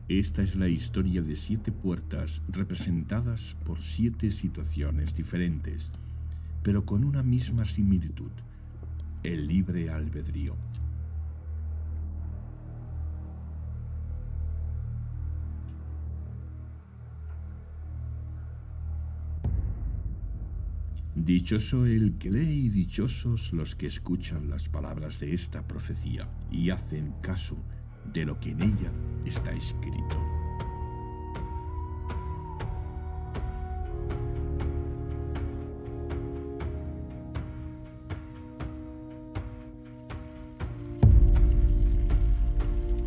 Esta es la historia de 7 puertas representadas por 7 situaciones diferentes, pero con una misma similitud: el libre albedrío. Dichoso el que lee y dichosos los que escuchan las palabras de esta profecía y hacen caso de lo que en ella está escrito.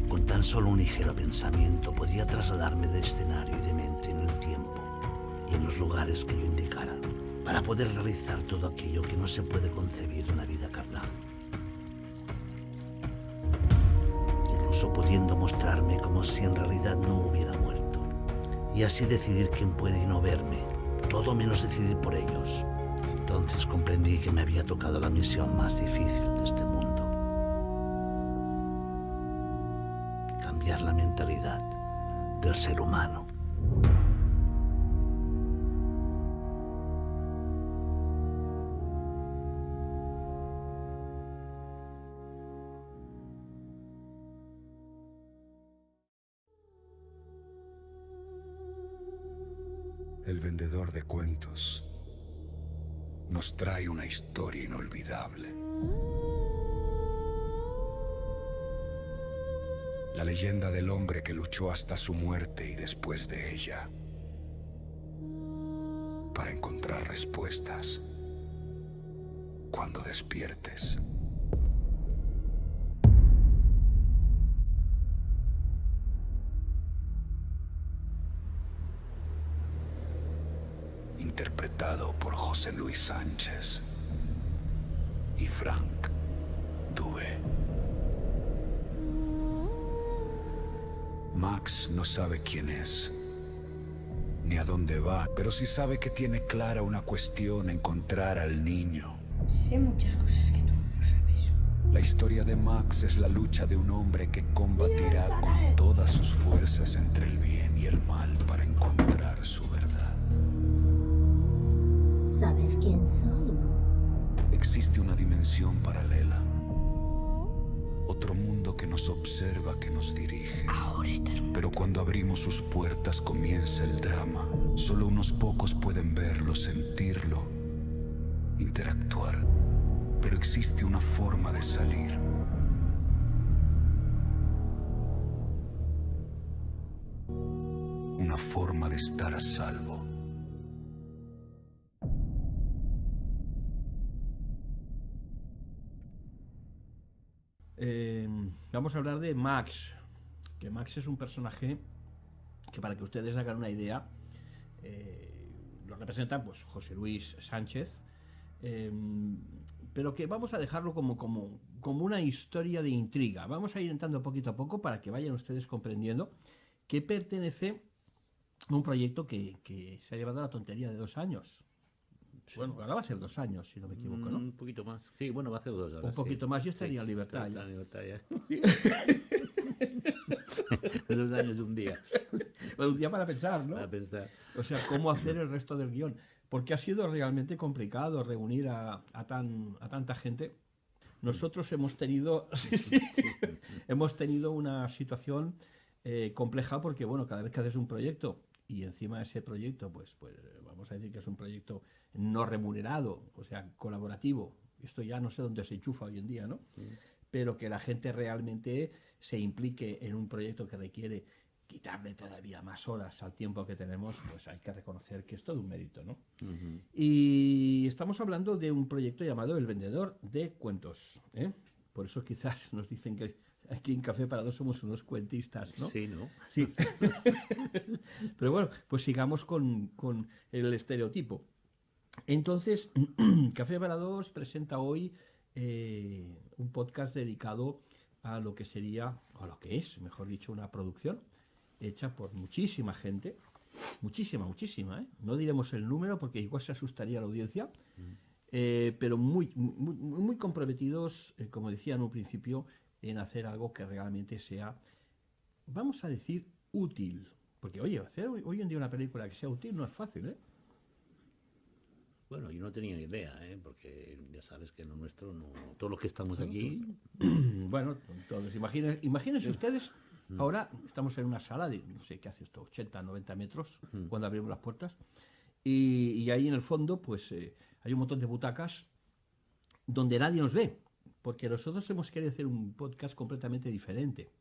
Con tan solo un ligero pensamiento podía trasladarme de escenario y de mente en el tiempo y en los lugares que yo indicara, para poder realizar todo aquello que no se puede concebir en la vida carnal. Incluso pudiendo mostrarme como si en realidad no hubiera muerto, y así decidir quién puede y no verme, todo menos decidir por ellos. Entonces comprendí que me había tocado la misión más difícil de este mundo: cambiar la mentalidad del ser humano. El vendedor de cuentos nos trae una historia inolvidable. La leyenda del hombre que luchó hasta su muerte y después de ella para encontrar respuestas cuando despiertes. Interpretado por José Luis Sánchez y Frank Dube. Max no sabe quién es, ni a dónde va, pero sí sabe que tiene clara una cuestión: encontrar al niño. Sé muchas cosas que tú no sabes. La historia de Max es la lucha de un hombre que combatirá con todas sus fuerzas entre el bien y el mal para encontrar su verdad. ¿Sabes quién soy, no? Existe una dimensión paralela, otro mundo que nos observa, que nos dirige. Ahora está en un... Pero cuando abrimos sus puertas comienza el drama. Solo unos pocos pueden verlo, sentirlo, interactuar. Pero existe una forma de salir. Una forma de estar a salvo. Vamos a hablar de Max. Que Max es un personaje que, para que ustedes hagan una idea, lo representa pues José Luis Sánchez, pero que vamos a dejarlo como una historia de intriga. Vamos a ir entrando poquito a poco para que vayan ustedes comprendiendo que pertenece a un proyecto que se ha llevado a la tontería de 2 años. Sí. Bueno, ahora va a ser 2 años, si no me equivoco, ¿no? Un poquito más. Sí, bueno, va a ser 2 ahora. Un poquito sí. más y estaría en libertad. Está en libertad ya. 2 años y un día. Bueno, un día para pensar, ¿no? Para pensar. O sea, cómo hacer el resto del guión. Porque ha sido realmente complicado reunir a tanta gente. Nosotros hemos tenido, hemos tenido una situación compleja porque, bueno, cada vez que haces un proyecto y encima ese proyecto, pues vamos a decir que es un proyecto no remunerado, o sea, colaborativo. Esto ya no sé dónde se enchufa hoy en día, ¿no? Pero que la gente realmente se implique en un proyecto que requiere quitarle todavía más horas al tiempo que tenemos, pues hay que reconocer que es todo un mérito, ¿no? Y estamos hablando de un proyecto llamado El Vendedor de Cuentos, ¿eh? Por eso quizás nos dicen que aquí en Café para Dos somos unos cuentistas, ¿no? Sí, ¿no? Sí. Pero bueno, pues sigamos con el estereotipo. Entonces, Café para Dos presenta hoy un podcast dedicado a lo que sería, o lo que es, mejor dicho, una producción hecha por muchísima gente, muchísima, ¿eh? No diremos el número porque igual se asustaría la audiencia, pero muy comprometidos, como decía en un principio, en hacer algo que realmente sea, vamos a decir, útil. Porque, oye, hacer hoy en día una película que sea útil no es fácil, ¿eh? Bueno, yo no tenía ni idea, porque ya sabes que en lo nuestro, no, todos los que estamos aquí, Bueno, entonces imagínense ustedes, ahora estamos en una sala de, no sé qué hace esto, 80, 90 metros, cuando abrimos las puertas, y ahí en el fondo, pues hay un montón de butacas donde nadie nos ve, porque nosotros hemos querido hacer un podcast completamente diferente.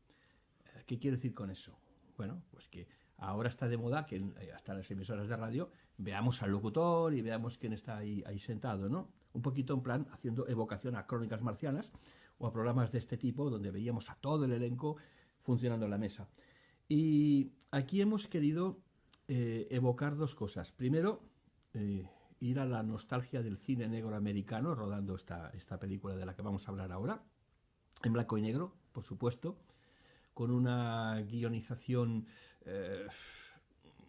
¿Qué quiero decir con eso? Bueno, pues que ahora está de moda que hasta las emisoras de radio veamos al locutor y veamos quién está ahí sentado, ¿no? Un poquito en plan haciendo evocación a Crónicas Marcianas o a programas de este tipo donde veíamos a todo el elenco funcionando en la mesa. Y aquí hemos querido evocar dos cosas. Primero, ir a la nostalgia del cine negro americano, rodando esta película de la que vamos a hablar ahora, en blanco y negro, por supuesto, con una guionización,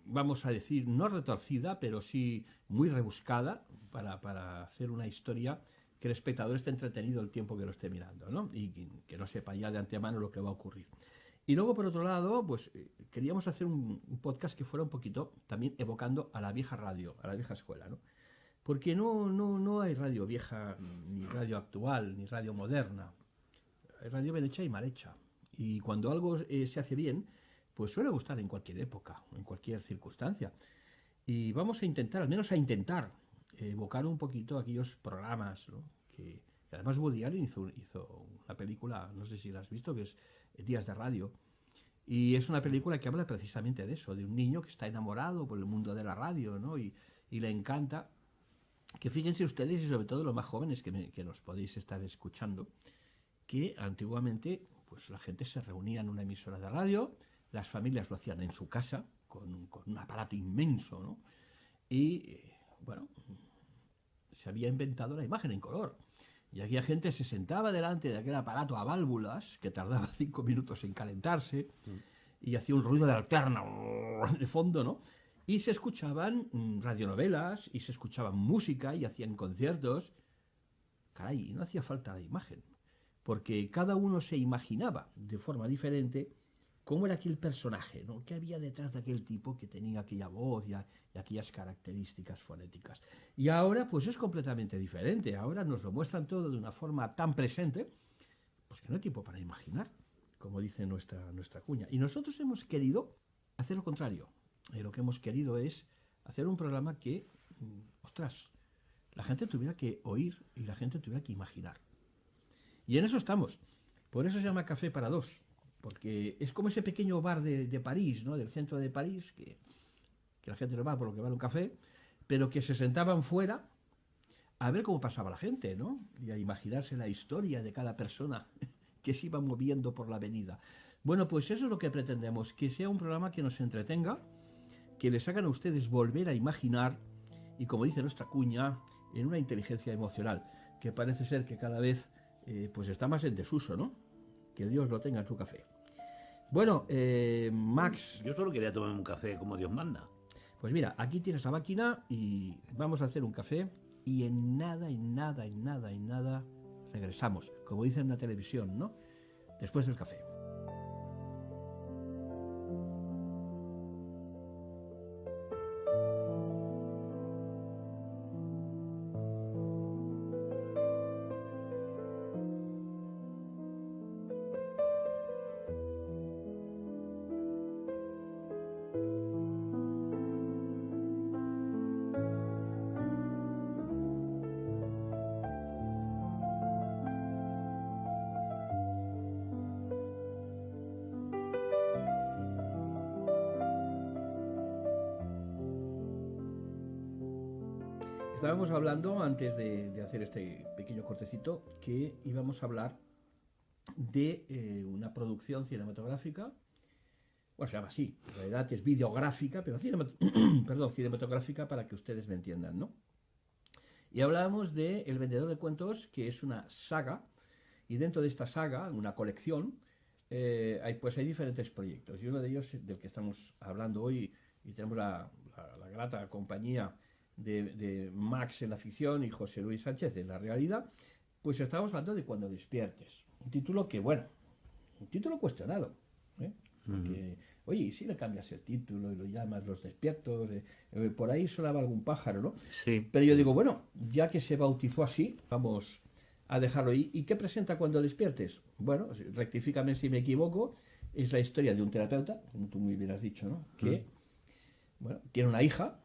vamos a decir, no retorcida, pero sí muy rebuscada para hacer una historia que el espectador esté entretenido el tiempo que lo esté mirando, ¿no? Y que no sepa ya de antemano lo que va a ocurrir. Y luego, por otro lado, pues queríamos hacer un podcast que fuera un poquito también evocando a la vieja radio, a la vieja escuela, ¿no? Porque no hay radio vieja, ni radio actual, ni radio moderna. Hay radio bien hecha y mal hecha. Y cuando algo se hace bien, pues suele gustar en cualquier época, en cualquier circunstancia. Y vamos a intentar, al menos a intentar, evocar un poquito aquellos programas, ¿no? que además Woody Allen hizo una película, no sé si la has visto, que es Días de Radio. Y es una película que habla precisamente de eso, de un niño que está enamorado por el mundo de la radio, ¿no? y le encanta. Que fíjense ustedes, y sobre todo los más jóvenes que nos podéis estar escuchando, que antiguamente pues la gente se reunía en una emisora de radio, las familias lo hacían en su casa, con un aparato inmenso, ¿no? Y, bueno, se había inventado la imagen en color. Y aquella gente se sentaba delante de aquel aparato a válvulas, que tardaba 5 minutos en calentarse, y hacía un ruido de alterna de fondo, ¿no? Y se escuchaban radionovelas, y se escuchaban música, y hacían conciertos. Caray, no hacía falta la imagen, porque cada uno se imaginaba de forma diferente cómo era aquel personaje, ¿no? ¿Qué había detrás de aquel tipo que tenía aquella voz y aquellas características fonéticas? Y ahora, pues es completamente diferente. Ahora nos lo muestran todo de una forma tan presente, pues que no hay tiempo para imaginar, como dice nuestra cuña. Y nosotros hemos querido hacer lo contrario. Lo que hemos querido es hacer un programa que, ostras, la gente tuviera que oír y la gente tuviera que imaginar. Y en eso estamos. Por eso se llama Café para Dos. Porque es como ese pequeño bar de París, ¿no? Del centro de París, que la gente no va por lo que vale un café, pero que se sentaban fuera a ver cómo pasaba la gente, ¿no? Y a imaginarse la historia de cada persona que se iba moviendo por la avenida. Bueno, pues eso es lo que pretendemos, que sea un programa que nos entretenga, que les hagan a ustedes volver a imaginar, y como dice nuestra cuña, en una inteligencia emocional, que parece ser que cada vez pues está más en desuso, ¿no? Que Dios lo tenga en su café. Bueno, Max... Yo solo quería tomarme un café como Dios manda. Pues mira, aquí tienes la máquina y vamos a hacer un café y en nada regresamos, como dicen en la televisión, ¿no? Después del café. Estábamos hablando, antes de hacer este pequeño cortecito, que íbamos a hablar de una producción cinematográfica. Bueno, se llama así, en realidad es videográfica, pero cinematográfica para que ustedes me entiendan, ¿no? Y hablábamos de El vendedor de cuentos, que es una saga, y dentro de esta saga, una colección, hay diferentes proyectos. Y uno de ellos, del que estamos hablando hoy, y tenemos la grata compañía de Max en la ficción y José Luis Sánchez en la realidad, pues estamos hablando de Cuando despiertes. Un título que, bueno, un título cuestionado, ¿eh? Porque Oye, ¿y si le cambias el título y lo llamas Los Despiertos? Por ahí sonaba algún pájaro, ¿no? Sí. Pero yo digo, bueno, ya que se bautizó así, vamos a dejarlo. ¿Y qué presenta cuando despiertes? Bueno, rectifícame si me equivoco, es la historia de un terapeuta, como tú muy bien has dicho, ¿no? Que, bueno, tiene una hija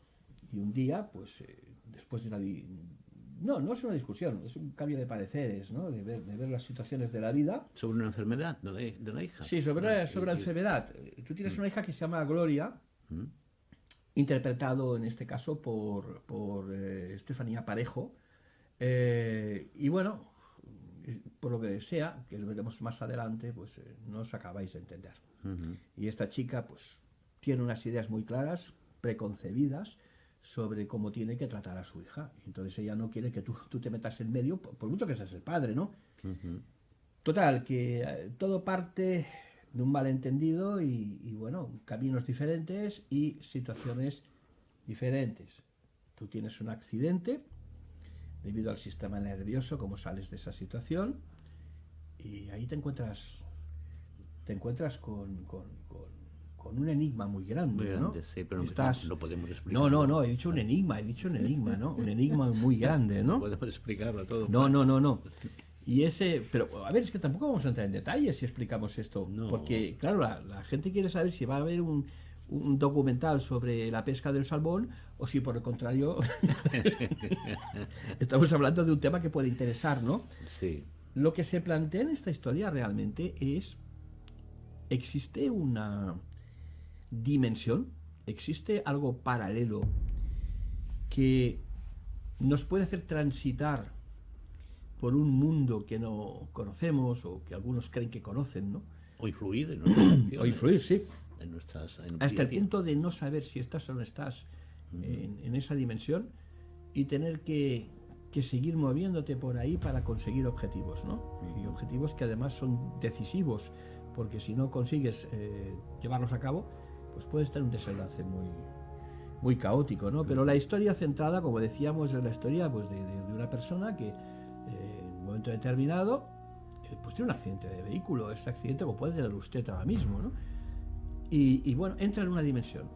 y un día, pues, después de una... No es una discusión, es un cambio de pareceres, ¿no? De ver las situaciones de la vida. Sobre una enfermedad de la hija. Sí, sobre la enfermedad. Tú tienes una hija que se llama Gloria, interpretado en este caso por Estefanía Parejo. Y bueno, por lo que sea, que lo veremos más adelante, pues no os acabáis de entender. Y esta chica, pues, tiene unas ideas muy claras, preconcebidas, sobre cómo tiene que tratar a su hija. Entonces ella no quiere que tú te metas en medio, por mucho que seas el padre, ¿no? Total, que todo parte de un malentendido y bueno, caminos diferentes y situaciones diferentes. Tú tienes un accidente debido al sistema nervioso, cómo sales de esa situación, y ahí te encuentras con un enigma muy grande, Muy grande, ¿no? sí, pero no podemos explicarlo. No, he dicho un enigma, ¿no? Un enigma muy grande, ¿no? No podemos explicarlo todo. No. Y pero a ver, es que tampoco vamos a entrar en detalles si explicamos esto, No. porque claro, la gente quiere saber si va a haber un documental sobre la pesca del salmón o si por el contrario estamos hablando de un tema que puede interesar, ¿no? Sí. Lo que se plantea en esta historia realmente es, existe una dimensión, existe algo paralelo que nos puede hacer transitar por un mundo que no conocemos o que algunos creen que conocen, ¿no? O influir en nuestras acciones. O influir, sí. En nuestras, Hasta el punto de no saber si estás o no estás en esa dimensión y tener que seguir moviéndote por ahí para conseguir objetivos, ¿no? Y objetivos que además son decisivos, porque si no consigues llevarlos a cabo, pues puede estar un desenlace muy caótico, ¿no? Pero la historia centrada, como decíamos, es la historia pues, de una persona que en un momento determinado pues tiene un accidente de vehículo, ese accidente como puede tener usted ahora mismo, ¿no? Y bueno, entra en una dimensión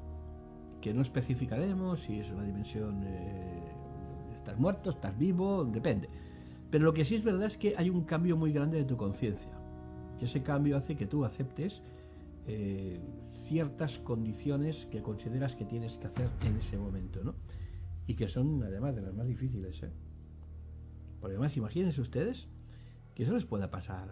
que no especificaremos si es una dimensión estás muerto, estás vivo, depende. Pero lo que sí es verdad es que hay un cambio muy grande de tu conciencia. Y ese cambio hace que tú aceptes ciertas condiciones que consideras que tienes que hacer en ese momento, ¿no? Y que son además de las más difíciles, ¿eh? Porque además imagínense ustedes que eso les pueda pasar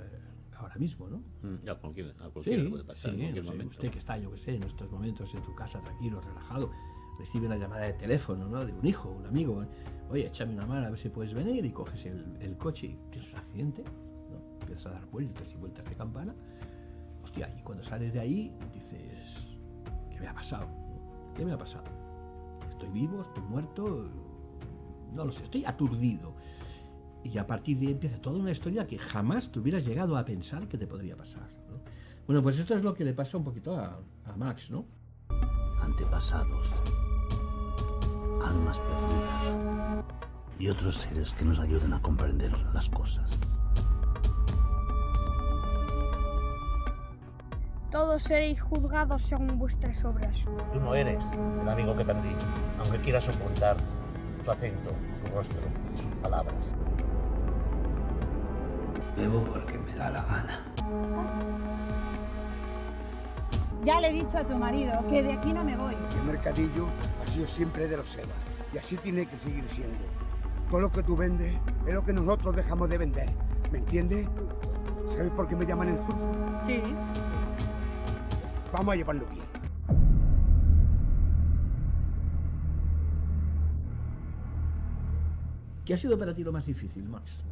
ahora mismo, ¿no? A cualquiera Sí, puede pasar en sí, cualquier no sé, momento. usted que está, yo que sé, en estos momentos en su casa, tranquilo, relajado, recibe una llamada de teléfono, ¿no? De un hijo, un amigo, oye, échame una mano a ver si puedes venir, y coges el coche y tienes un accidente, ¿no? Empiezas a dar vueltas y vueltas de campana. Hostia, y cuando sales de ahí dices, ¿qué me ha pasado? ¿Qué me ha pasado? ¿Estoy vivo? ¿Estoy muerto? No lo sé, estoy aturdido. Y a partir de ahí empieza toda una historia que jamás te hubieras llegado a pensar que te podría pasar, ¿no? Bueno, pues esto es lo que le pasa un poquito a Max, ¿no? Antepasados, almas perdidas y otros seres que nos ayuden a comprender las cosas. Todos seréis juzgados según vuestras obras. Tú no eres el amigo que perdí, aunque quieras ocultar su acento, su rostro y sus palabras. Bebo porque me da la gana. Ya le he dicho a tu marido que de aquí no me voy. El mercadillo ha sido siempre de los Evas y así tiene que seguir siendo. Todo lo que tú vendes es lo que nosotros dejamos de vender. ¿Me entiendes? ¿Sabes por qué me llaman el zurdo? Sí. Vamos a llevarlo bien. ¿Qué ha sido para ti lo más difícil, Max?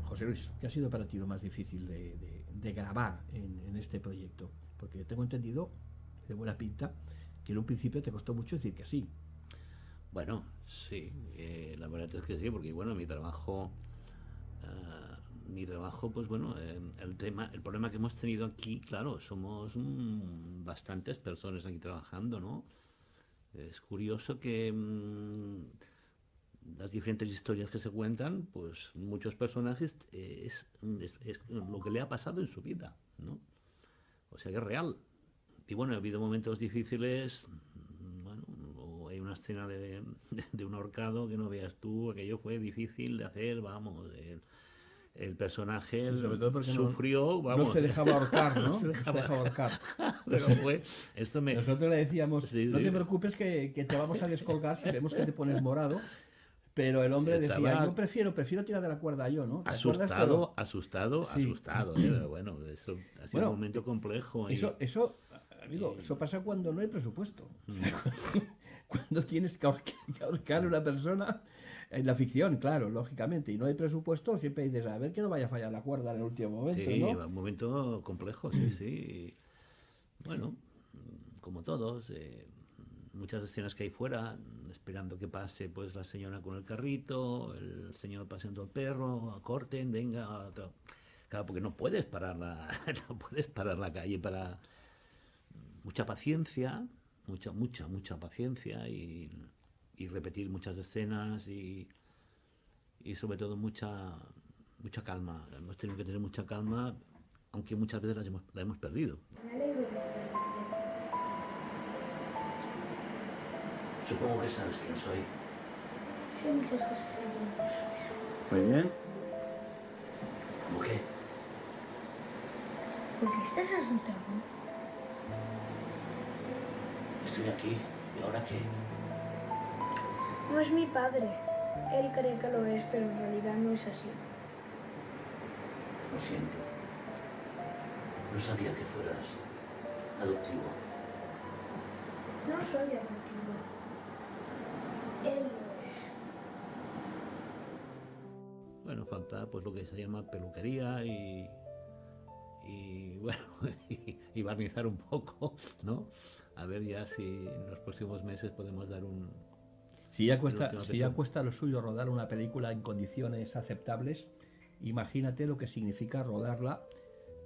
José Luis, ¿qué ha sido para ti lo más difícil de grabar en este proyecto? Porque tengo entendido, de buena pinta, que en un principio te costó mucho decir que sí. Bueno, sí, la verdad es que sí, porque bueno, mi trabajo, pues bueno, el problema que hemos tenido aquí, claro, somos bastantes personas aquí trabajando, ¿no? Es curioso que las diferentes historias que se cuentan, pues muchos personajes es lo que le ha pasado en su vida, ¿no? O sea que es real. Y bueno, ha habido momentos difíciles. Bueno, hay una escena de un ahorcado que no veas tú, aquello fue difícil de hacer, vamos. El personaje Sí, sobre todo porque sufrió, vamos. No se dejaba ahorcar, ¿no? No se dejaba ahorcar. Pero fue, esto me... Nosotros le decíamos, Sí, no sí. te preocupes que te vamos a descolgar si vemos que te pones morado. Pero el hombre decía, Estaba- yo prefiero tirar de la cuerda yo, ¿no? ¿Te acuerdas? Asustado, Sí. asustado. Pero bueno, eso ha sido Bueno, un momento complejo. Eso, amigo, eso pasa cuando no hay presupuesto. O sea, cuando tienes que ahorcar a una persona, en la ficción, claro, lógicamente, y no hay presupuesto, siempre dices, a ver que no vaya a fallar la cuerda en el último momento, Sí, ¿no? un momento complejo, sí, sí. Bueno, como todos, muchas escenas que hay fuera, esperando que pase pues la señora con el carrito, el señor paseando al perro, corten, venga, otro. Claro, porque no puedes parar no puedes parar la calle para mucha paciencia, mucha paciencia y repetir muchas escenas y sobre todo mucha calma. Hemos tenido que tener mucha calma, aunque muchas veces la hemos perdido. Me alegro de poder verte. Supongo que sabes quién soy. Sé muchas cosas que tú no sabes. Muy bien. ¿Cómo qué? ¿Por qué estás asustado? Estoy aquí. ¿Y ahora qué? No es mi padre. Él cree que lo es, pero en realidad no es así. Lo siento. No sabía que fueras adoptivo. No soy adoptivo. Él lo es. Bueno, falta pues lo que se llama peluquería y bueno, y barnizar un poco, ¿no? A ver ya si en los próximos meses podemos dar un... Si ya último cuesta lo suyo rodar una película en condiciones aceptables, imagínate lo que significa rodarla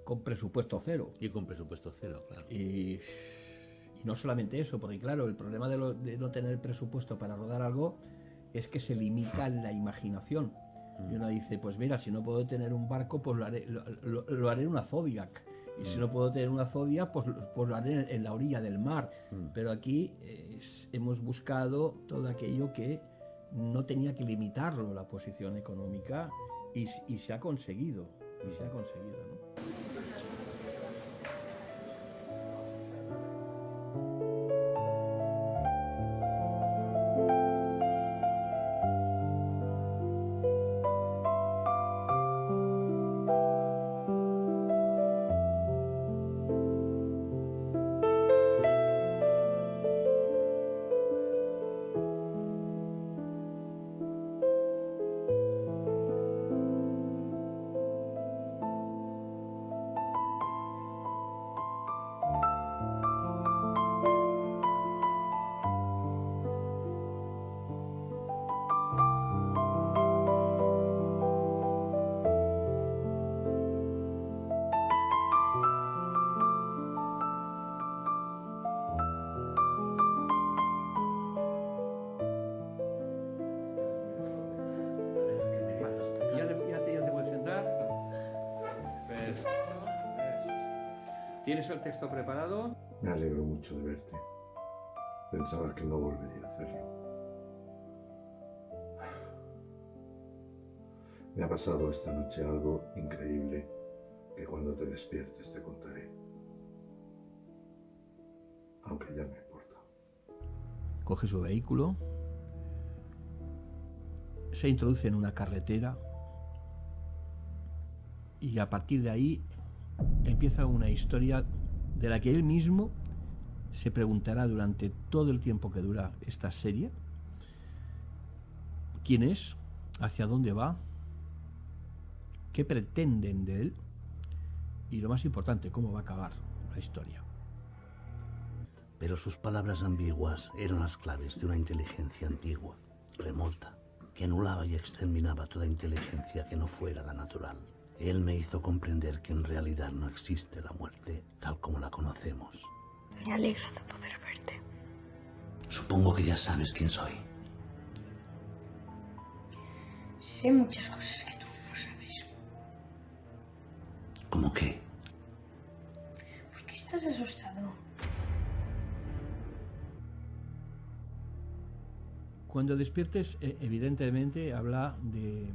con presupuesto cero. Y con presupuesto cero, claro. Y no solamente eso, porque claro, el problema de no tener presupuesto para rodar algo es que se limita la imaginación. Y uno dice, pues mira, si no puedo tener un barco, pues lo haré en una Zodiac. Y si no puedo tener una Zodiac, pues lo haré en la orilla del mar. Pero aquí hemos buscado todo aquello que no tenía que limitarlo la posición económica y se ha conseguido. Y se ha conseguido, ¿no? ¿Ya te puedes sentar? Perfecto. ¿Tienes el texto preparado? Me alegro mucho de verte. Pensaba que no volvería a hacerlo. Me ha pasado esta noche algo increíble que cuando te despiertes te contaré. Aunque ya no importa. Coge su vehículo, se introduce en una carretera y a partir de ahí empieza una historia de la que él mismo se preguntará durante todo el tiempo que dura esta serie: quién es, hacia dónde va, qué pretenden de él y, lo más importante, cómo va a acabar la historia. Pero sus palabras ambiguas eran las claves de una inteligencia antigua, remota, que anulaba y exterminaba toda inteligencia que no fuera la natural. Él me hizo comprender que en realidad no existe la muerte tal como la conocemos. Me alegro de poder verte. Supongo que ya sabes quién soy. Sé muchas cosas que tú no sabes. ¿Cómo qué? ¿Por qué estás asustado? Cuando despiertes, evidentemente habla de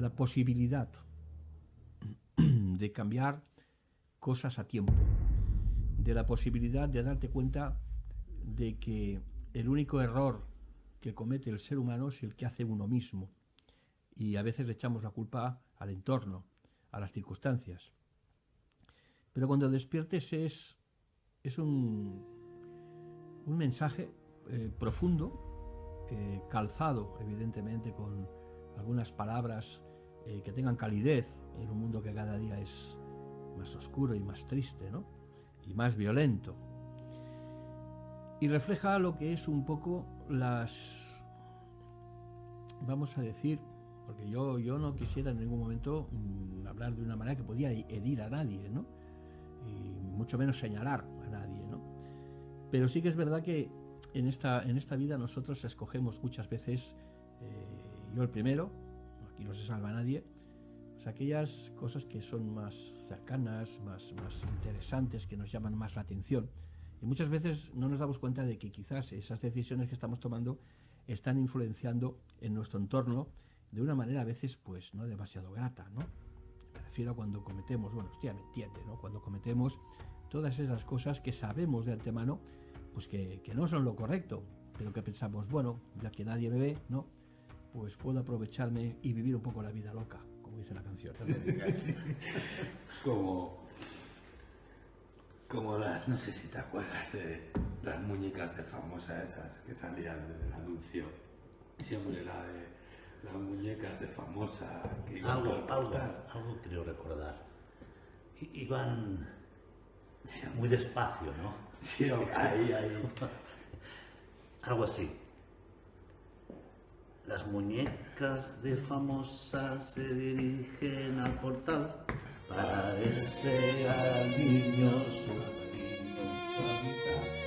la posibilidad de cambiar cosas a tiempo, de la posibilidad de darte cuenta de que el único error que comete el ser humano es el que hace uno mismo, y a veces le echamos la culpa al entorno, a las circunstancias. Pero cuando despiertes es un mensaje profundo, calzado evidentemente con algunas palabras que tengan calidez en un mundo que cada día es más oscuro y más triste, ¿no? Y más violento. Y refleja lo que es un poco vamos a decir, porque yo no quisiera en ningún momento hablar de una manera que podía herir a nadie, ¿no? Y mucho menos señalar a nadie, ¿no? Pero sí que es verdad que en esta vida nosotros escogemos muchas veces, yo el primero, aquí no se salva a nadie, pues aquellas cosas que son más cercanas, más interesantes, que nos llaman más la atención. Y muchas veces no nos damos cuenta de que quizás esas decisiones que estamos tomando están influenciando en nuestro entorno de una manera a veces pues no demasiado grata, ¿no? Me refiero a cuando cometemos, bueno, usted ya me entiende, ¿no? Cuando cometemos todas esas cosas que sabemos de antemano pues que no son lo correcto, pero que pensamos, bueno, ya que nadie me ve, ¿no? Pues puedo aprovecharme y vivir un poco la vida loca, como dice la canción. Como no sé si te acuerdas de las muñecas de famosa esas que salían del anuncio. Siempre la de las muñecas de famosa que iban Algo creo recordar. Iban muy despacio, ¿no? Sí, ahí. Algo así. Las muñecas de famosa se dirigen al portal para desear al niño su amistad.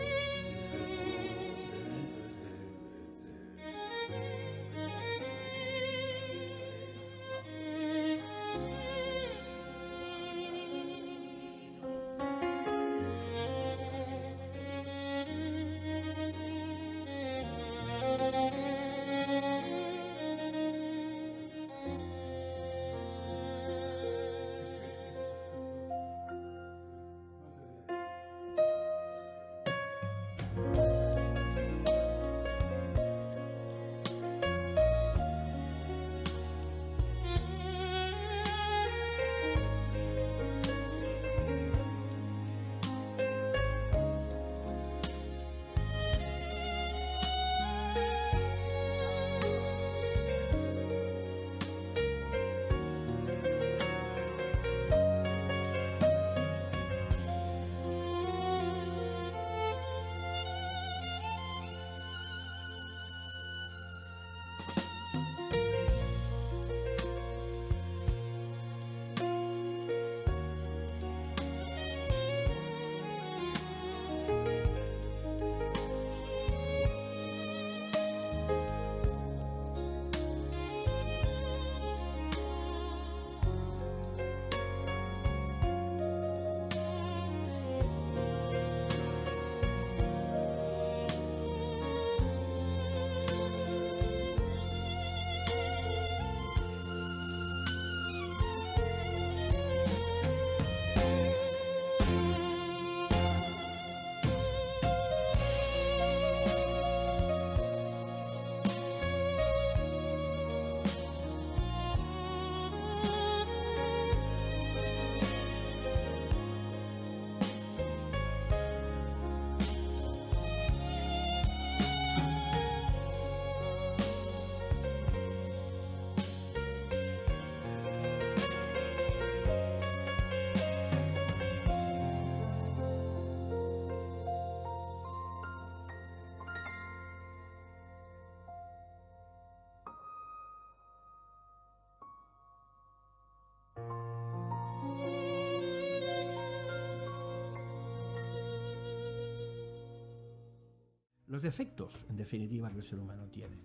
Los defectos, en definitiva, que el ser humano tiene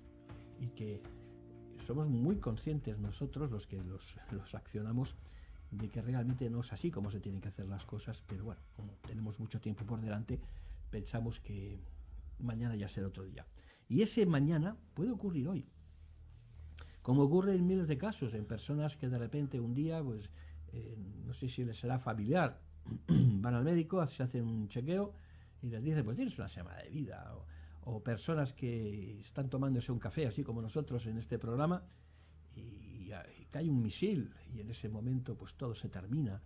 y que somos muy conscientes nosotros, los que los accionamos, de que realmente no es así como se tienen que hacer las cosas, pero bueno, como tenemos mucho tiempo por delante, pensamos que mañana ya será otro día. Y ese mañana puede ocurrir hoy. Como ocurre en miles de casos, en personas que de repente un día, pues, no sé si les será familiar, van al médico, se hacen un chequeo y les dice, pues tienes una semana de vida. O personas que están tomándose un café, así como nosotros en este programa, y cae un misil y en ese momento pues todo se termina.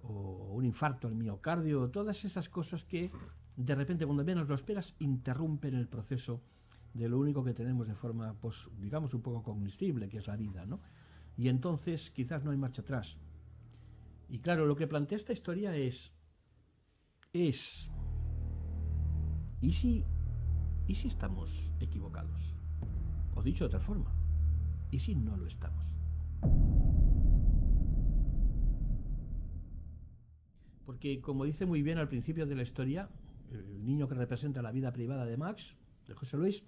O un infarto al miocardio, todas esas cosas que de repente, cuando menos lo esperas, interrumpen el proceso de lo único que tenemos de forma, pues, digamos, un poco cognoscible, que es la vida, ¿no? Y entonces quizás no hay marcha atrás. Y claro, lo que plantea esta historia es ¿y si estamos equivocados? O dicho de otra forma, ¿y si no lo estamos? Porque, como dice muy bien al principio de la historia, el niño que representa la vida privada de Max, de José Luis,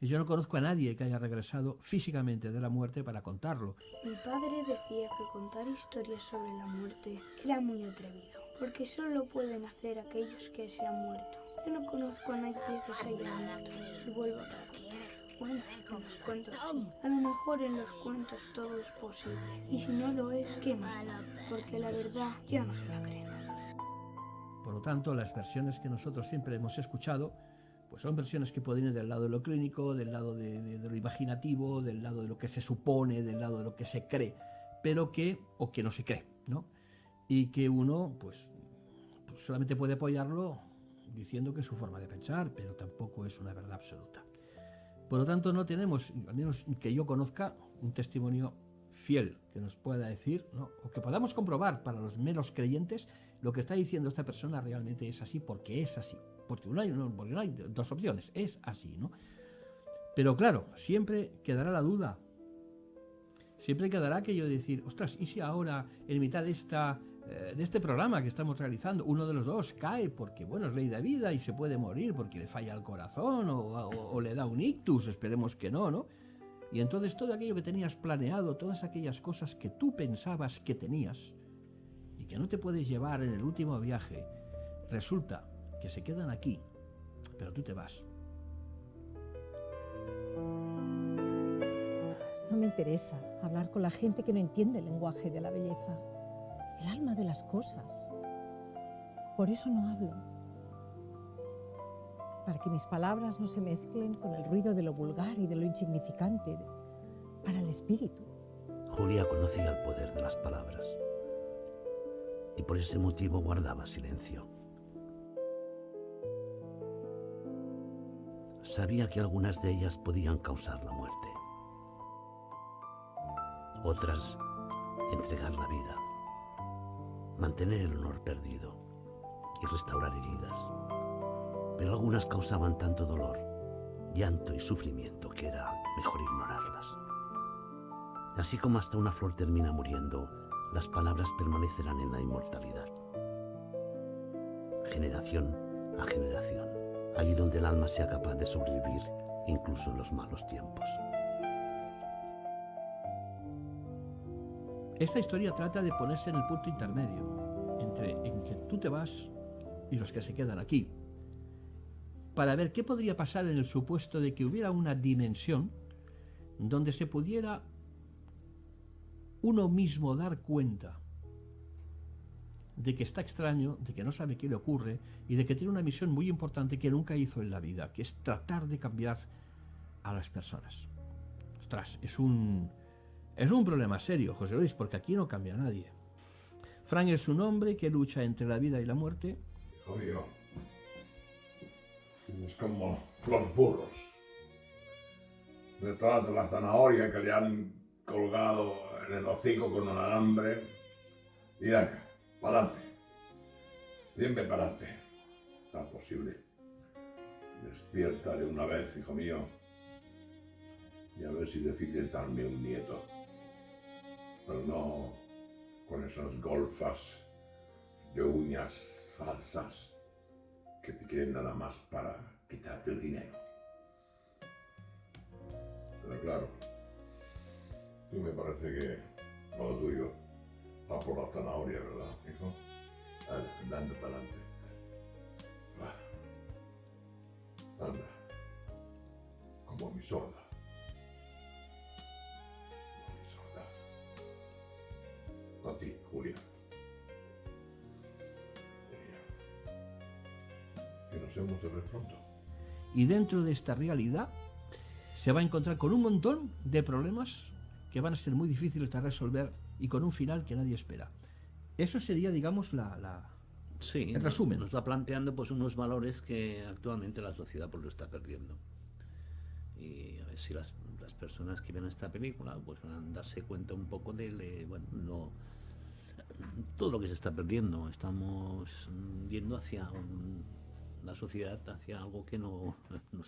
yo no conozco a nadie que haya regresado físicamente de la muerte para contarlo. Mi padre decía que contar historias sobre la muerte era muy atrevido, porque solo pueden hacer aquellos que se han muerto. Yo no conozco a nadie que se haya muerto y vuelva para contar. Bueno, en los cuentos sí. A lo mejor en los cuentos todo es posible. Y si no lo es, qué mal, porque la verdad ya no se la creen. Por lo tanto, las versiones que nosotros siempre hemos escuchado, pues son versiones que pueden ir del lado de lo clínico, del lado de lo imaginativo, del lado de lo que se supone, del lado de lo que se cree, pero que no se cree, ¿no? Y que uno, pues solamente puede apoyarlo diciendo que es su forma de pensar, pero tampoco es una verdad absoluta. Por lo tanto, no tenemos, al menos que yo conozca, un testimonio fiel que nos pueda decir, ¿no? O que podamos comprobar para los menos creyentes lo que está diciendo esta persona realmente es así, porque es así. Porque no hay dos opciones, es así, ¿no? Pero claro, siempre quedará la duda. Siempre quedará aquello de decir, ostras, ¿y si ahora, en mitad de este programa que estamos realizando, uno de los dos cae porque, bueno, es ley de vida y se puede morir porque le falla el corazón o le da un ictus? Esperemos que no, ¿no? Y entonces todo aquello que tenías planeado, todas aquellas cosas que tú pensabas que tenías y que no te puedes llevar en el último viaje, resulta que se quedan aquí, pero tú te vas. No me interesa hablar con la gente que no entiende el lenguaje de la belleza, el alma de las cosas. Por eso no hablo. Para que mis palabras no se mezclen con el ruido de lo vulgar y de lo insignificante, para el espíritu. Julia conocía el poder de las palabras y por ese motivo guardaba silencio. Sabía que algunas de ellas podían causar la muerte. Otras, entregar la vida, mantener el honor perdido y restaurar heridas. Pero algunas causaban tanto dolor, llanto y sufrimiento que era mejor ignorarlas. Así como hasta una flor termina muriendo, las palabras permanecerán en la inmortalidad. Generación a generación, allí donde el alma sea capaz de sobrevivir incluso en los malos tiempos. Esta historia trata de ponerse en el punto intermedio, en que tú te vas y los que se quedan aquí, para ver qué podría pasar en el supuesto de que hubiera una dimensión donde se pudiera uno mismo dar cuenta de que está extraño, de que no sabe qué le ocurre y de que tiene una misión muy importante que nunca hizo en la vida, que es tratar de cambiar a las personas. Ostras, es un problema serio, José Luis, porque aquí no cambia nadie. Frank es un hombre que lucha entre la vida y la muerte. Hijo mío, es como los burros detrás de la zanahoria que le han colgado en el hocico con un alambre. Y acá, para adelante. Siempre para adelante. Está posible. Despierta de una vez, hijo mío. Y a ver si decides darme un nieto. Pero no con esas golfas de uñas falsas que te quieren nada más para quitarte el dinero. Pero claro, tú me parece que lo tuyo va por la zanahoria, ¿verdad, hijo? Dale, dando para adelante. Va. Anda. como mi sorda. Como mi sorda. A ti, Julia. Que nos hemos de ver pronto. Y dentro de esta realidad se va a encontrar con un montón de problemas que van a ser muy difíciles de resolver y con un final que nadie espera. Eso sería, digamos, sí, el resumen. Nos va planteando pues unos valores que actualmente la sociedad pues lo está perdiendo. Y a ver si las personas que ven esta película pues van a darse cuenta un poco de todo lo que se está perdiendo. Estamos yendo hacia la sociedad, hacia algo que no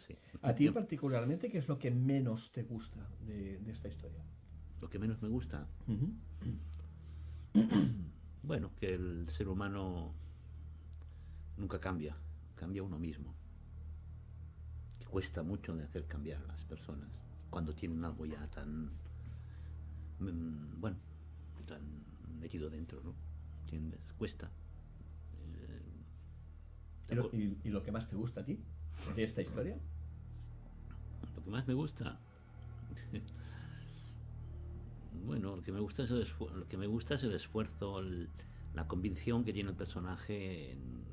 sé. A ti particularmente, ¿qué es lo que menos te gusta de esta historia? Lo que menos me gusta. Bueno, que el ser humano nunca cambia uno mismo. Que cuesta mucho de hacer cambiar a las personas cuando tienen algo ya tan tan metido dentro, ¿no? ¿Entiendes? Cuesta. ¿Y lo que más te gusta a ti de esta historia? Lo que más me gusta. Bueno, lo que me gusta es el esfuerzo, la convicción que tiene el personaje en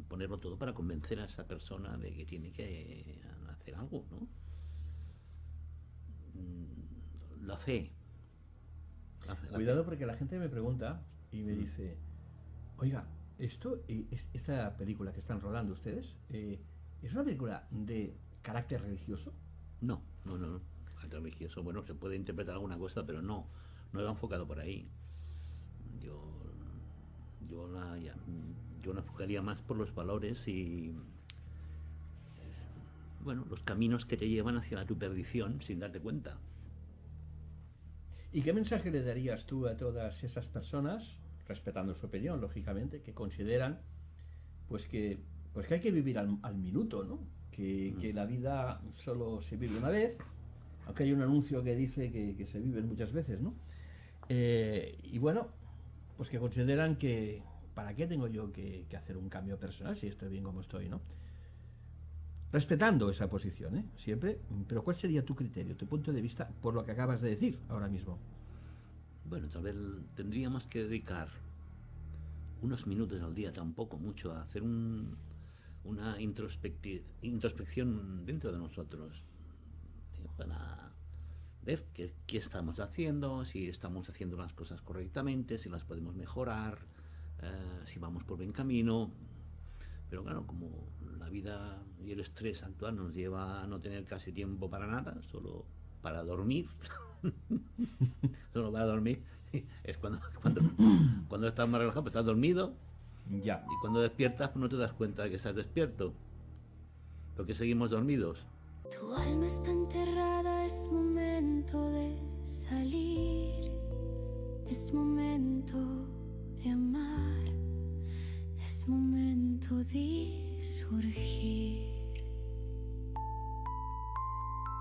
ponerlo todo para convencer a esa persona de que tiene que hacer algo, ¿no? La fe. Cuidado, porque la gente me pregunta y me dice, oiga, esta película que están rodando ustedes, ¿es una película de carácter religioso? No. Carácter religioso, bueno, se puede interpretar alguna cosa, pero no va enfocado por ahí. Yo la enfocaría más por los valores y los caminos que te llevan hacia tu perdición sin darte cuenta. ¿Y qué mensaje le darías tú a todas esas personas, respetando su opinión, lógicamente, que consideran pues que hay que vivir al minuto, ¿no? Que la vida solo se vive una vez, aunque hay un anuncio que dice que se viven muchas veces, ¿no? Y bueno, pues que consideran que ¿para qué tengo yo que hacer un cambio personal si estoy bien como estoy, ¿no? Respetando esa posición, siempre, pero ¿cuál sería tu criterio, tu punto de vista por lo que acabas de decir ahora mismo? Bueno, tal vez tendríamos que dedicar unos minutos al día, tampoco mucho, a hacer una introspección dentro de nosotros, para ver qué estamos haciendo, si estamos haciendo las cosas correctamente, si las podemos mejorar, si vamos por buen camino. Pero claro, como la vida y el estrés actual nos lleva a no tener casi tiempo para nada, solo para dormir. Solo para dormir. Es cuando estás más relajado, pues estás dormido. Ya. Y cuando despiertas, pues no te das cuenta de que estás despierto. Porque seguimos dormidos. Tu alma está enterrada, es momento de salir. Es momento de amar. Es momento de surgir.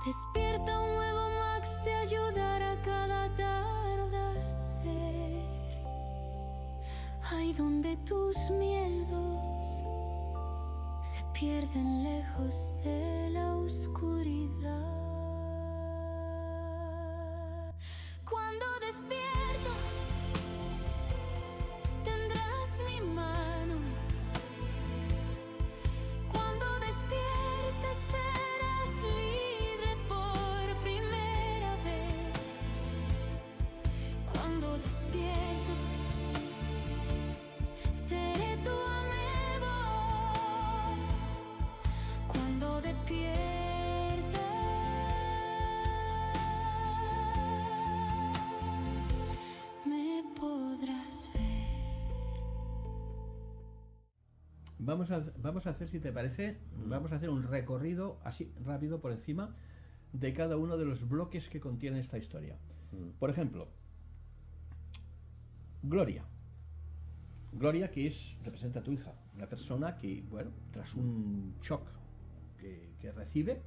Despierta, un nuevo Max te ayudará cada atardecer. Ahí donde tus miedos se pierden lejos de la oscuridad. Cuando despierto tendrás mi mano. Cuando despiertes serás libre por primera vez. Cuando despiertes seré tu amigo. Cuando despiertes me podrás ver. Vamos a hacer, si te parece, vamos a hacer un recorrido así rápido por encima de cada uno de los bloques que contiene esta historia. Por ejemplo, Gloria. Gloria, que representa a tu hija, una persona que, bueno, tras un shock que recibe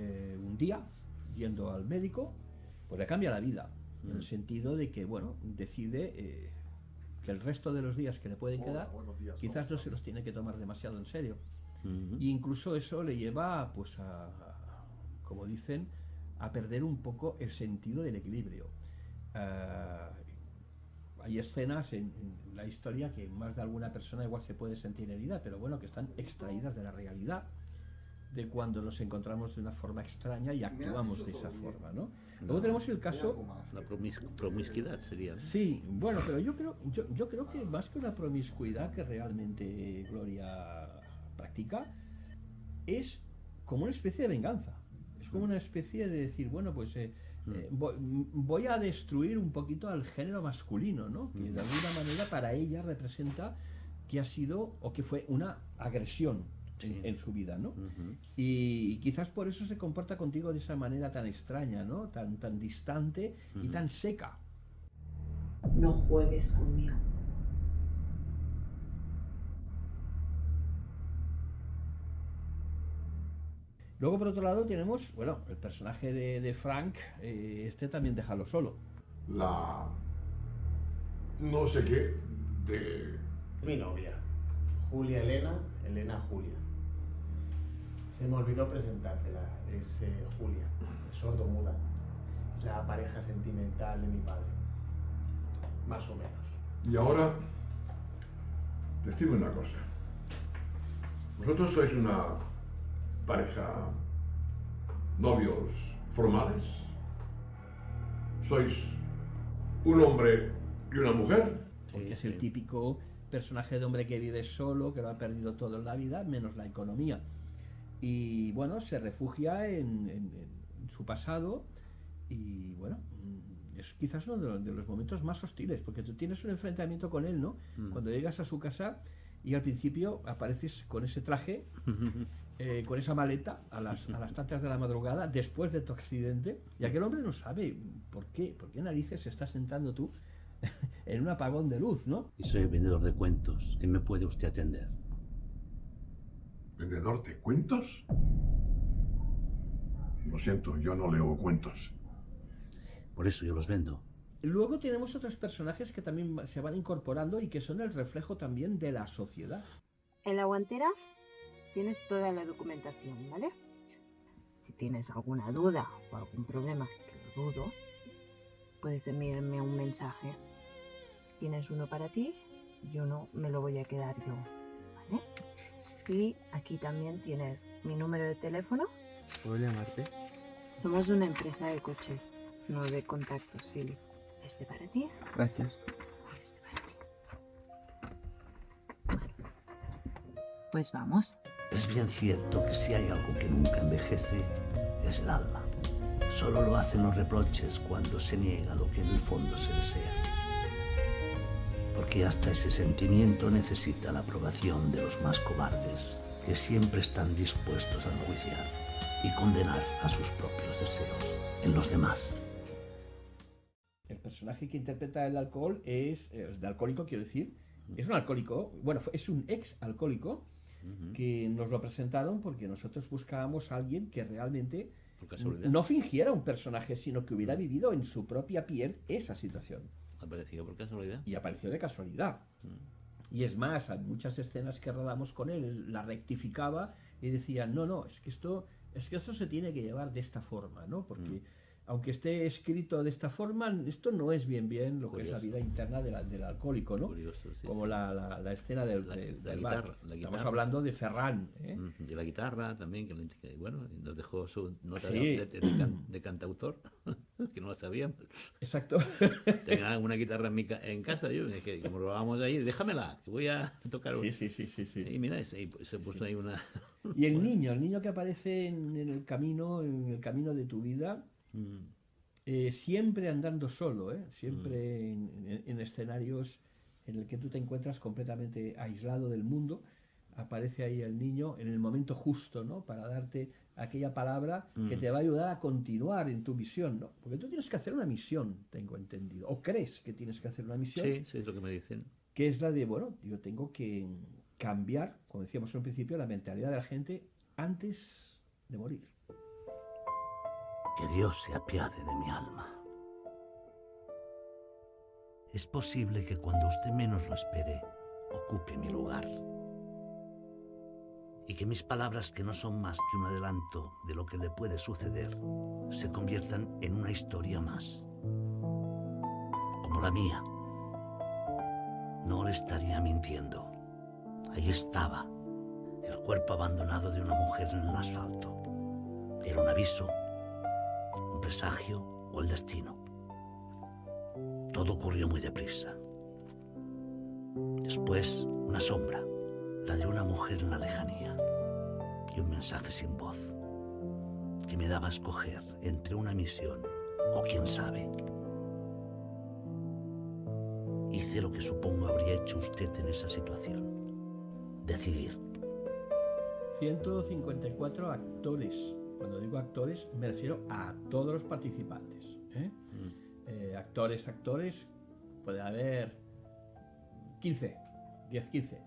un día, yendo al médico, pues le cambia la vida, en el sentido de que, bueno, decide que el resto de los días que le pueden quedar, quizás no se los tiene que tomar demasiado en serio. E incluso eso le lleva pues a como dicen, a perder un poco el sentido del equilibrio. Hay escenas en la historia que más de alguna persona igual se puede sentir herida, pero bueno, que están extraídas de la realidad, de cuando nos encontramos de una forma extraña y actuamos de esa forma, ¿no? Luego tenemos el caso... La promiscuidad sería, ¿no? Sí, bueno, pero yo creo que más que una promiscuidad que realmente Gloria practica, es como una especie de venganza. Es como una especie de decir, bueno, pues voy a destruir un poquito al género masculino, ¿no? Que de alguna manera para ella representa que ha sido o que fue una agresión en su vida, ¿no? Y quizás por eso se comporta contigo de esa manera tan extraña, ¿no? Tan distante y tan seca. No juegues conmigo. Luego, por otro lado, tenemos, bueno, el personaje de Frank, este también déjalo solo. La... no sé qué de... Mi novia, Julia Elena, Elena Julia. Se me olvidó presentártela, es Julia, sordomuda. Es la pareja sentimental de mi padre, más o menos. Y ahora, decidme una cosa. ¿Vosotros sois una pareja, novios formales? ¿Sois un hombre y una mujer? Porque es el típico personaje de hombre que vive solo, que lo ha perdido todo en la vida, menos la economía. Y bueno, se refugia en su pasado y bueno, es quizás uno de los momentos más hostiles, porque tú tienes un enfrentamiento con él, ¿no? Cuando llegas a su casa y al principio apareces con ese traje, con esa maleta a las tantas de la madrugada, después de tu accidente, y aquel hombre no sabe por qué narices estás sentando tú en un apagón de luz, ¿no? Y soy vendedor de cuentos. ¿Qué me puede usted atender? ¿Vendedor de cuentos? Lo siento, yo no leo cuentos. Por eso yo los vendo. Luego tenemos otros personajes que también se van incorporando y que son el reflejo también de la sociedad. En la guantera tienes toda la documentación, ¿vale? Si tienes alguna duda o algún problema, que lo dudo, puedes enviarme un mensaje. Tienes uno para ti y uno me lo voy a quedar yo, ¿vale? Y aquí también tienes mi número de teléfono. ¿Puedo llamarte? Somos una empresa de coches, no de contactos, Philip. Este para ti. Gracias. Este para ti. Bueno, pues vamos. Es bien cierto que si hay algo que nunca envejece, es el alma. Solo lo hacen los reproches cuando se niega lo que en el fondo se desea. Porque hasta ese sentimiento necesita la aprobación de los más cobardes, que siempre están dispuestos a enjuiciar y condenar a sus propios deseos en los demás. El personaje que interpreta el alcohol es de alcohólico, quiero decir, es un alcohólico, bueno, es un ex alcohólico que nos lo presentaron porque nosotros buscábamos a alguien que realmente no fingiera un personaje, sino que hubiera vivido en su propia piel esa situación. ¿Apareció por casualidad? Y apareció de casualidad. Y es más, hay muchas escenas que rodamos con él, la rectificaba y decía, no, es que esto se tiene que llevar de esta forma, ¿no? Porque aunque esté escrito de esta forma, esto no es bien lo que es la vida interna del alcohólico, ¿no? Curioso, sí, como sí. la escena del bar. Estamos hablando de Ferran, ¿eh? De la guitarra también, que bueno, nos dejó su nota Sí. de cantautor, que no lo sabíamos. Exacto. Tenía una guitarra en casa, yo me dije, como lo vamos ahí, déjamela, que voy a tocar una. Sí. Y mira, se puso ahí una... Y el niño que aparece en el camino de tu vida, siempre andando solo, siempre en escenarios en el que tú te encuentras completamente aislado del mundo, aparece ahí el niño en el momento justo, ¿no? Para darte aquella palabra que te va a ayudar a continuar en tu misión, ¿no? Porque tú tienes que hacer una misión, tengo entendido, o crees que tienes que hacer una misión. Sí, es lo que me dicen. Que es la de, bueno, yo tengo que cambiar, como decíamos en un principio, la mentalidad de la gente antes de morir. Que Dios se apiade de mi alma. Es posible que cuando usted menos lo espere, ocupe mi lugar. y que mis palabras, que no son más que un adelanto de lo que le puede suceder, se conviertan en una historia más, como la mía. No le estaría mintiendo. Ahí estaba, el cuerpo abandonado de una mujer en el asfalto. Era un aviso, un presagio o el destino. Todo ocurrió muy deprisa. Después, una sombra, la de una mujer en la lejanía, y un mensaje sin voz que me daba a escoger entre una misión o quién sabe. Hice lo que supongo habría hecho usted en esa situación. Decidir. 154 actores. Cuando digo actores, me refiero a todos los participantes. Actores, puede haber 15, 10-15.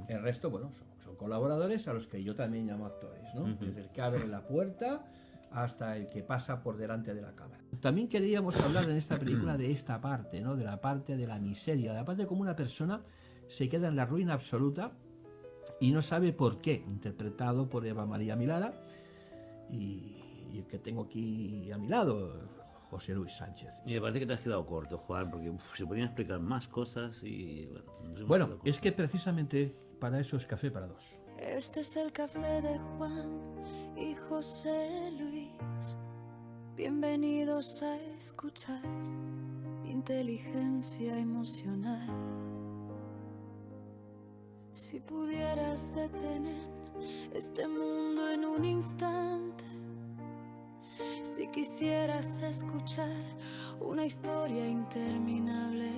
El resto, bueno, son colaboradores a los que yo también llamo actores, ¿no? Desde el que abre la puerta hasta el que pasa por delante de la cámara. También queríamos hablar en esta película de esta parte, ¿no? De la parte de la miseria, de la parte de cómo una persona se queda en la ruina absoluta y no sabe por qué, interpretado por Eva María Milana y el que tengo aquí a mi lado, José Luis Sánchez. Y me parece que te has quedado corto, Juan, porque se podían explicar más cosas y... Bueno, es que precisamente para eso es Café para Dos. Este es el café de Juan y José Luis. Bienvenidos a escuchar inteligencia emocional. Si pudieras detener este mundo en un instante, si quisieras escuchar una historia interminable,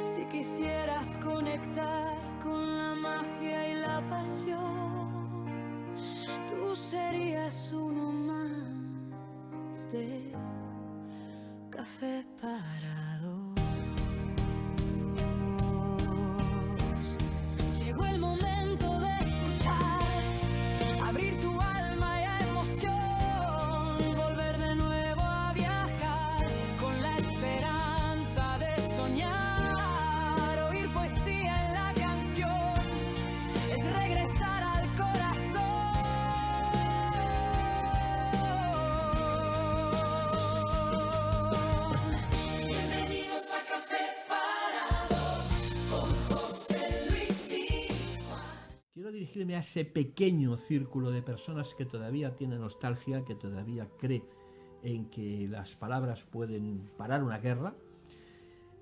si quisieras conectar con la magia y la pasión, tú serías uno más de Café para Dos. Llegó el momento de escuchar, abrir tu alma y a emoción, volver de nuevo a viajar con la esperanza de soñar, oír poesía en la canción, es regresar al corazón. Bienvenidos a Café para Dos con José Luis y Juan. Quiero dirigirme a ese pequeño círculo de personas que todavía tienen nostalgia, que todavía cree en que las palabras pueden parar una guerra,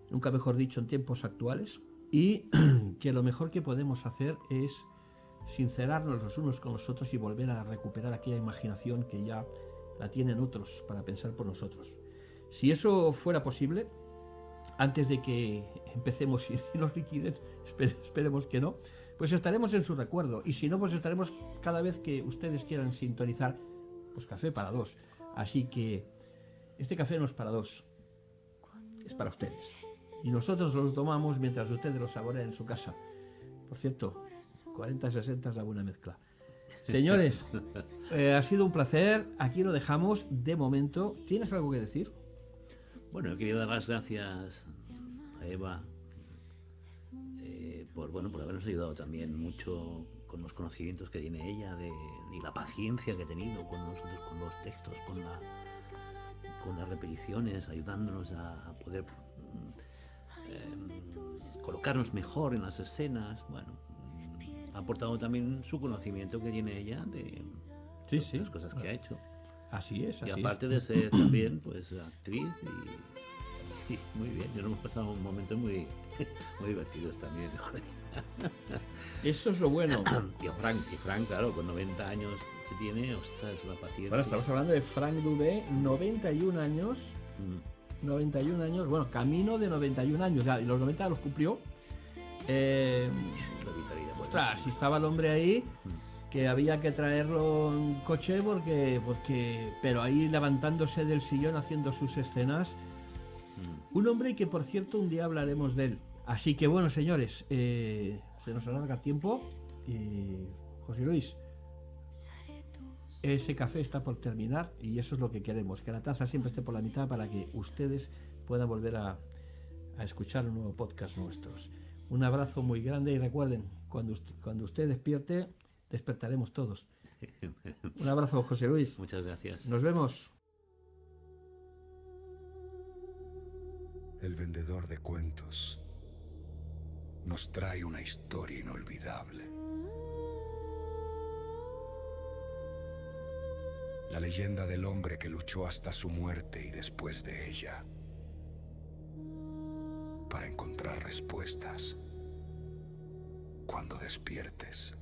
nunca mejor dicho en tiempos actuales, y que lo mejor que podemos hacer es sincerarnos los unos con los otros y volver a recuperar aquella imaginación que ya la tienen otros para pensar por nosotros. Si eso fuera posible, antes de que empecemos y nos liquiden, esperemos que no, pues estaremos en su recuerdo, y si no, pues estaremos cada vez que ustedes quieran sintonizar, pues Café para Dos. Así que este café no es para dos, es para ustedes, y nosotros lo tomamos mientras ustedes lo saborean en su casa. Por cierto, 40-60 es la buena mezcla. Señores, ha sido un placer, aquí lo dejamos de momento. ¿Tienes algo que decir? Bueno, yo quería dar las gracias a Eva por habernos ayudado también mucho con los conocimientos que tiene ella y la paciencia que ha tenido con nosotros, con los textos, con las repeticiones, ayudándonos a poder colocarnos mejor en las escenas. Bueno, ha aportado también su conocimiento que tiene ella de las cosas que ha hecho. Así es, y así aparte es. de ser también pues actriz y muy bien, yo nos hemos pasado un momento muy divertidos también. Eso es lo bueno. Y Frank, claro, con 90 años que tiene, ostras, la paciencia. Bueno, estamos hablando de Frank Dubé, 91 años. 91 años, bueno, camino de 91 años, ya, y los 90 los cumplió. Ostras, si estaba el hombre ahí, que había que traerlo en coche pero ahí levantándose del sillón haciendo sus escenas. Un hombre que, por cierto, un día hablaremos de él. Así que bueno, señores, se nos alarga el tiempo. José Luis, ese café está por terminar y eso es lo que queremos, que la taza siempre esté por la mitad para que ustedes puedan volver a escuchar un nuevo podcast nuestros. Un abrazo muy grande y recuerden, cuando usted despierte, despertaremos todos. Un abrazo, José Luis. Muchas gracias. Nos vemos. El vendedor de cuentos nos trae una historia inolvidable. La leyenda del hombre que luchó hasta su muerte y después de ella para encontrar respuestas cuando despiertes.